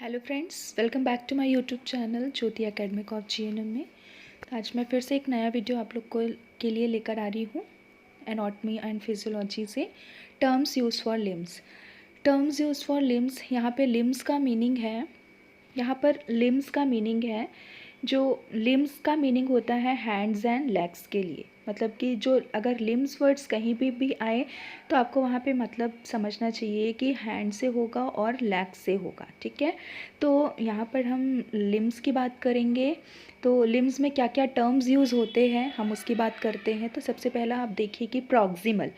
Hello friends, welcome back to my YouTube channel Jyoti academic of GNM में। तो आज मैं फिर से एक नया वीडियो आप लोग को के लिए लेकर आ रही हूँ एनाटॉमी एंड फिजियोलॉजी से। Terms use for limbs. Terms use for limbs, यहाँ पे लिम्स का मीनिंग है, यहाँ पर लिम्स का मीनिंग है, जो लिम्स का मीनिंग होता है हैंड्स एंड लेग्स के लिए। मतलब कि जो अगर लिम्स वर्ड्स कहीं भी आए तो आपको वहाँ पे मतलब समझना चाहिए कि हैंड से होगा और लेग से होगा, ठीक है। तो यहाँ पर हम लिम्स की बात करेंगे। तो लिम्स में क्या क्या टर्म्स यूज़ होते हैं हम उसकी बात करते हैं। तो सबसे पहला आप देखिए कि प्रॉक्सिमल।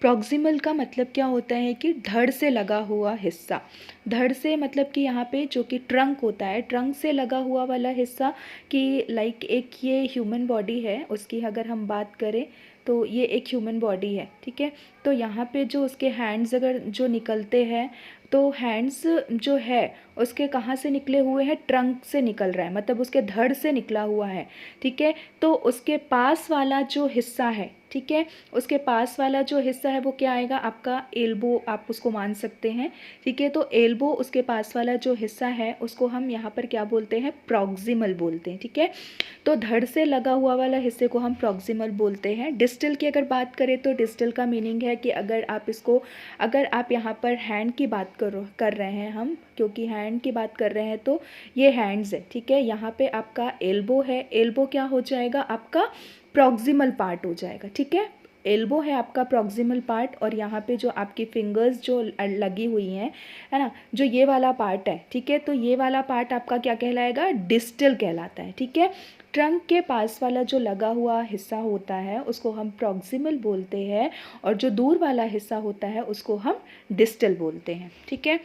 प्रॉक्सिमल का मतलब क्या होता है कि धड़ से लगा हुआ हिस्सा। धड़ से मतलब कि यहाँ पे जो कि ट्रंक होता है, ट्रंक से लगा हुआ वाला हिस्सा कि लाइक एक ये ह्यूमन बॉडी है, उसकी अगर हम बात करें तो ये एक ह्यूमन बॉडी है, ठीक है। तो यहाँ पे जो उसके हैंड्स अगर जो निकलते हैं तो हैंड्स जो है उसके कहाँ से निकले हुए हैं, ट्रंक से निकल रहा है, मतलब उसके धड़ से निकला हुआ है, ठीक है। तो उसके पास वाला जो हिस्सा है, ठीक है, उसके पास वाला जो हिस्सा है वो क्या आएगा, आपका एल्बो आप उसको मान सकते हैं, ठीक है। तो एल्बो उसके पास वाला जो हिस्सा है उसको हम यहाँ पर क्या बोलते हैं, प्रॉक्सिमल बोलते हैं, ठीक है। तो धड़ से लगा हुआ वाला हिस्से को हम प्रॉक्सिमल बोलते हैं। डिस्टल की अगर बात करें तो डिस्टल का मीनिंग है कि अगर आप यहाँ पर हैंड की बात कर रहे हैं हम, क्योंकि हैंड की बात कर रहे हैं तो ये हैंड्स है, ठीक है। यहाँ पे आपका एल्बो है, एल्बो क्या हो जाएगा, आपका प्रॉक्सिमल पार्ट हो जाएगा, ठीक है। एल्बो है आपका प्रॉक्सिमल पार्ट, और यहाँ पे जो आपकी फिंगर्स जो लगी हुई हैं, है ना, जो ये वाला पार्ट है, ठीक है। तो ये वाला पार्ट आपका क्या कहलाएगा, डिस्टल कहलाता है, ठीक है। ट्रंक के पास वाला जो लगा हुआ हिस्सा होता है उसको हम प्रॉक्सिमल बोलते हैं, और जो दूर वाला हिस्सा होता है उसको हम डिस्टल बोलते हैं, ठीक है।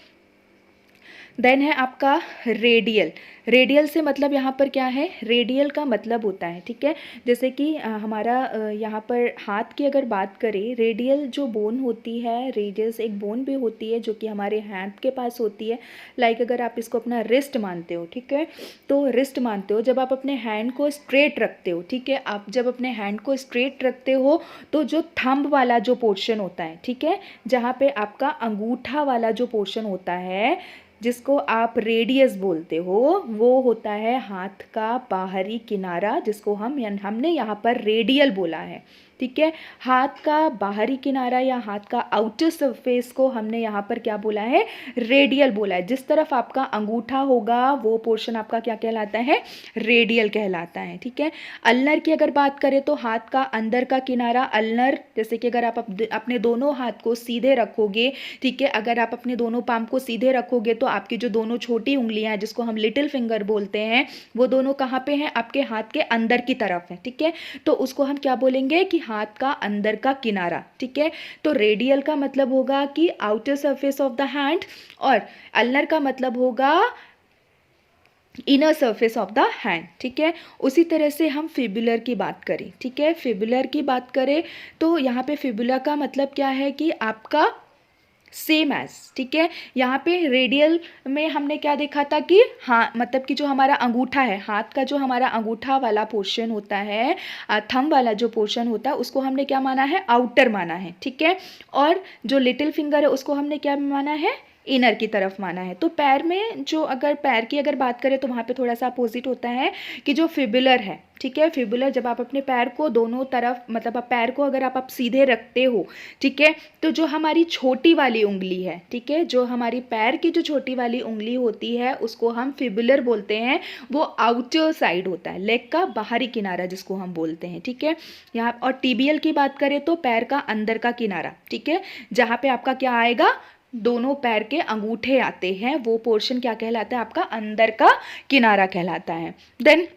देन है आपका रेडियल। रेडियल से मतलब यहाँ पर क्या है, रेडियल का मतलब होता है, ठीक है। जैसे कि हमारा यहाँ पर हाथ की अगर बात करें, रेडियल जो बोन होती है, रेडियस एक बोन भी होती है जो कि हमारे हाथ के पास होती है। लाइक अगर आप इसको अपना रिस्ट मानते हो, ठीक है, तो रिस्ट मानते हो जब आप अपने हैंड को स्ट्रेट रखते हो, ठीक है। आप जब अपने हैंड को स्ट्रेट रखते हो तो जो थंब वाला जो पोर्शन होता है, ठीक है, जहाँ पे आपका अंगूठा वाला जो पोर्शन होता है जिसको आप रेडियस बोलते हो, वो होता है हाथ का बाहरी किनारा, जिसको हमने यहाँ पर रेडियल बोला है, ठीक है। हाथ का बाहरी किनारा या हाथ का आउटर सरफेस को हमने यहाँ पर क्या बोला है, रेडियल बोला है। जिस तरफ आपका अंगूठा होगा वो पोर्शन आपका क्या कहलाता है, रेडियल कहलाता है, ठीक है। अल्नर की अगर बात करें तो हाथ का अंदर का किनारा अल्नर, जैसे कि अगर आप अपने दोनों हाथ को सीधे रखोगे, ठीक है, अगर आप अपने दोनों पाम को सीधे रखोगे तो आपकी जो दोनों छोटी उंगलियां हैं जिसको हम लिटिल फिंगर बोलते हैं, वो दोनों कहाँ पे हैं, आपके हाथ के अंदर की तरफ है, ठीक है। तो उसको हम क्या बोलेंगे कि हाथ का अंदर का किनारा, ठीक है। तो रेडियल का मतलब होगा कि outer surface of the hand, और अल्नर का मतलब होगा inner surface of the hand, ठीक है। उसी तरह से हम फिबुलर की बात करें, ठीक है, फिबुलर की बात करें तो यहाँ पे फिबुला का मतलब क्या है कि आपका सेम एज, ठीक है। यहाँ पे रेडियल में हमने क्या देखा था कि हाँ, मतलब कि जो हमारा अंगूठा है, हाथ का जो हमारा अंगूठा वाला पोर्शन होता है, थंब वाला जो पोर्शन होता है, उसको हमने क्या माना है, आउटर माना है, ठीक है। और जो लिटिल फिंगर है उसको हमने क्या माना है, इनर की तरफ माना है। तो पैर में जो अगर पैर की अगर बात करें तो वहाँ पे थोड़ा सा अपोजिट होता है कि जो फिबुलर है, ठीक है, फिबुलर जब आप अपने पैर को दोनों तरफ, मतलब आप पैर को अगर आप सीधे रखते हो, ठीक है, तो जो हमारी छोटी वाली उंगली है, ठीक है, जो हमारी पैर की जो छोटी वाली उंगली होती है उसको हम फिबुलर बोलते हैं, वो आउटर साइड होता है, लेग का बाहरी किनारा जिसको हम बोलते हैं, ठीक है। यहाँ और टीबियल की बात करें तो पैर का अंदर का किनारा, ठीक है, जहाँ पे आपका क्या आएगा, दोनों पैर के अंगूठे आते हैं, वो पोर्शन क्या कहलाता है, आपका अंदर का किनारा कहलाता है। देन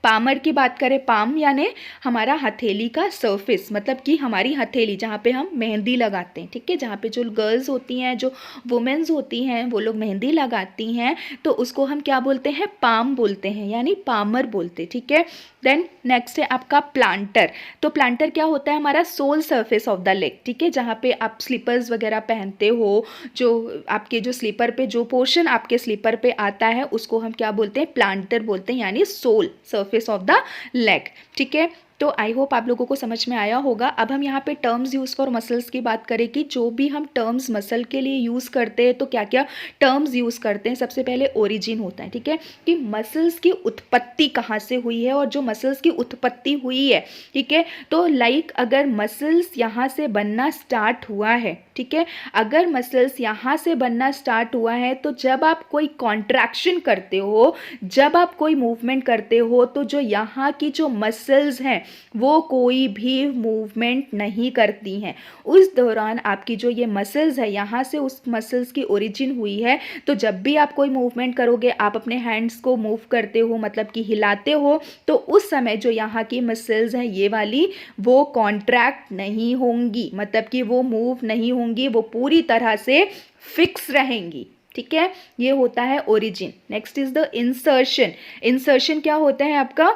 पामर की बात करें, पाम यानी हमारा हथेली का सरफेस, मतलब कि हमारी हथेली जहाँ पे हम मेहंदी लगाते हैं, ठीक है, जहाँ पे जो गर्ल्स होती हैं, जो वुमेन्स होती हैं, वो लोग मेहंदी लगाती हैं, तो उसको हम क्या बोलते हैं, पाम बोलते हैं, यानी पामर बोलते हैं, ठीक है। देन नेक्स्ट है आपका प्लांटर। तो प्लांटर क्या होता है, हमारा sole surface of the leg, ठीक है, जहाँ पे आप स्लीपर्स वगैरह पहनते हो, जो आपके जो स्लीपर पे जो पोर्शन आपके स्लीपर पे आता है उसको हम क्या बोलते हैं, प्लांटर बोलते हैं, यानी sole surface of the leg, ठीक है। तो आई होप आप लोगों को समझ में आया होगा। अब हम यहाँ पे टर्म्स यूज़ फॉर मसल्स की बात करें कि जो भी हम टर्म्स मसल के लिए यूज़ करते हैं तो क्या क्या टर्म्स यूज़ करते हैं। सबसे पहले ओरिजिन होता है, ठीक है, कि मसल्स की उत्पत्ति कहाँ से हुई है और जो मसल्स की उत्पत्ति हुई है, ठीक है, तो लाइक अगर मसल्स यहाँ से बनना स्टार्ट हुआ है, ठीक है, अगर मसल्स यहाँ से बनना स्टार्ट हुआ है तो जब आप कोई कॉन्ट्रैक्शन करते हो, जब आप कोई मूवमेंट करते हो तो जो यहाँ की जो मसल्स हैं वो कोई भी मूवमेंट नहीं करती हैं। उस दौरान आपकी जो ये मसल्स है यहाँ से उस मसल्स की ओरिजिन हुई है। तो जब भी आप कोई मूवमेंट करोगे, आप अपने हैंड्स को मूव करते हो, मतलब कि हिलाते हो, तो उस समय जो यहाँ की मसल्स हैं ये वाली वो कॉन्ट्रैक्ट नहीं होंगी, मतलब कि वो मूव नहीं होंगी, वो पूरी तरह से फिक्स रहेंगी, ठीक है। ये होता है origin. Next is the insertion. Insertion क्या होता है आपका?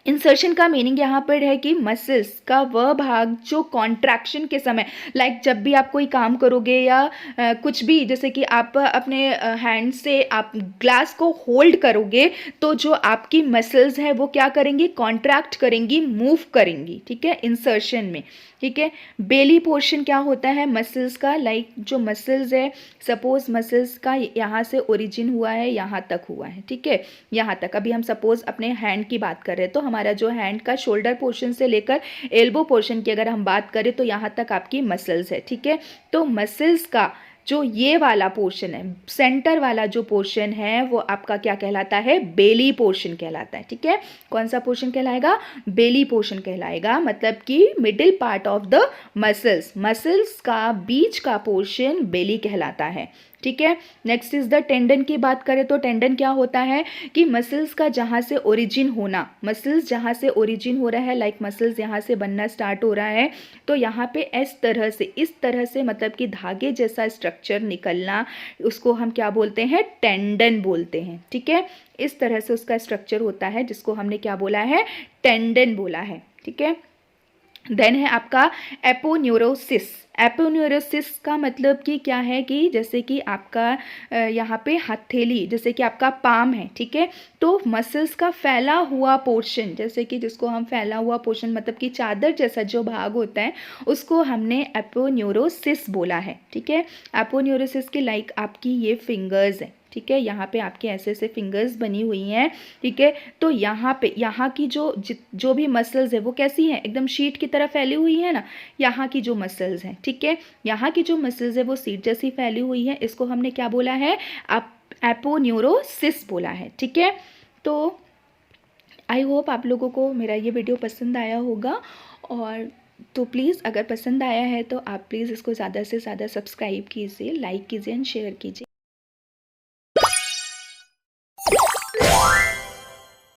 इंसर्शन का मीनिंग यहाँ पर है कि मसल्स का वह भाग जो कॉन्ट्रैक्शन के समय, लाइक जब भी आप कोई काम करोगे या कुछ भी, जैसे कि आप अपने हैंड से आप ग्लास को होल्ड करोगे तो जो आपकी मसल्स है वो क्या करेंगी? कॉन्ट्रैक्ट करेंगी, मूव करेंगी, ठीक है, इंसर्शन में, ठीक है। बेली पोर्शन क्या होता है मसल्स का? लाइक जो मसल्स है, सपोज मसल्स का यहाँ से ओरिजिन हुआ है, यहाँ तक हुआ है, ठीक है, यहाँ तक। अभी हम सपोज अपने हैंड की बात कर रहे हैं तो हमारा जो हैंड का शोल्डर पोर्शन से लेकर एल्बो पोर्शन की अगर हम बात करें तो यहाँ तक आपकी मसल्स है, ठीक है। तो मसल्स का जो ये वाला पोर्शन है, सेंटर वाला जो पोर्शन है वो आपका क्या कहलाता है? बेली पोर्शन कहलाता है, ठीक है। कौन सा पोर्शन कहलाएगा? बेली पोर्शन कहलाएगा, मतलब कि middle part of the muscles, muscles का बीच का पोर्शन बेली कहलाता है, ठीक है। नेक्स्ट इज द टेंडन की बात करें तो टेंडन क्या होता है कि मसल्स का जहाँ से ओरिजिन होना, मसल्स जहाँ से ओरिजिन हो रहा है, लाइक मसल्स यहाँ से बनना स्टार्ट हो रहा है तो यहाँ पे इस तरह से मतलब कि धागे जैसा स्ट्रक्चर निकलना, उसको हम क्या बोलते हैं? टेंडन बोलते हैं, ठीक है। इस तरह से उसका स्ट्रक्चर होता है जिसको हमने क्या बोला है? टेंडन बोला है, ठीक है। देन है आपका एपोन्यूरोसिस। एपोन्यूरोसिस का मतलब कि क्या है कि जैसे कि आपका यहाँ पे हथेली, जैसे कि आपका पाम है, ठीक है, तो मसल्स का फैला हुआ पोर्शन, जैसे कि जिसको हम फैला हुआ पोर्शन मतलब कि चादर जैसा जो भाग होता है उसको हमने एपोन्यूरोसिस बोला है, ठीक है। एपोन्यूरोसिस की लाइक आपकी ये फिंगर्स है, ठीक है, यहाँ पे आपके ऐसे ऐसे फिंगर्स बनी हुई हैं, ठीक है। तो यहाँ पे यहाँ की जो भी मसल्स है वो कैसी हैं? एकदम शीट की तरह फैली हुई है ना, यहाँ की जो मसल्स हैं, ठीक है, यहाँ की जो मसल्स है वो शीट जैसी फैली हुई है, इसको हमने क्या बोला है? एपोन्यूरोसिस बोला है, ठीक है। तो आई होप आप लोगों को मेरा ये वीडियो पसंद आया होगा, और तो प्लीज़ अगर पसंद आया है तो आप प्लीज़ इसको ज़्यादा से ज़्यादा सब्सक्राइब कीजिए, लाइक कीजिए एंड शेयर कीजिए।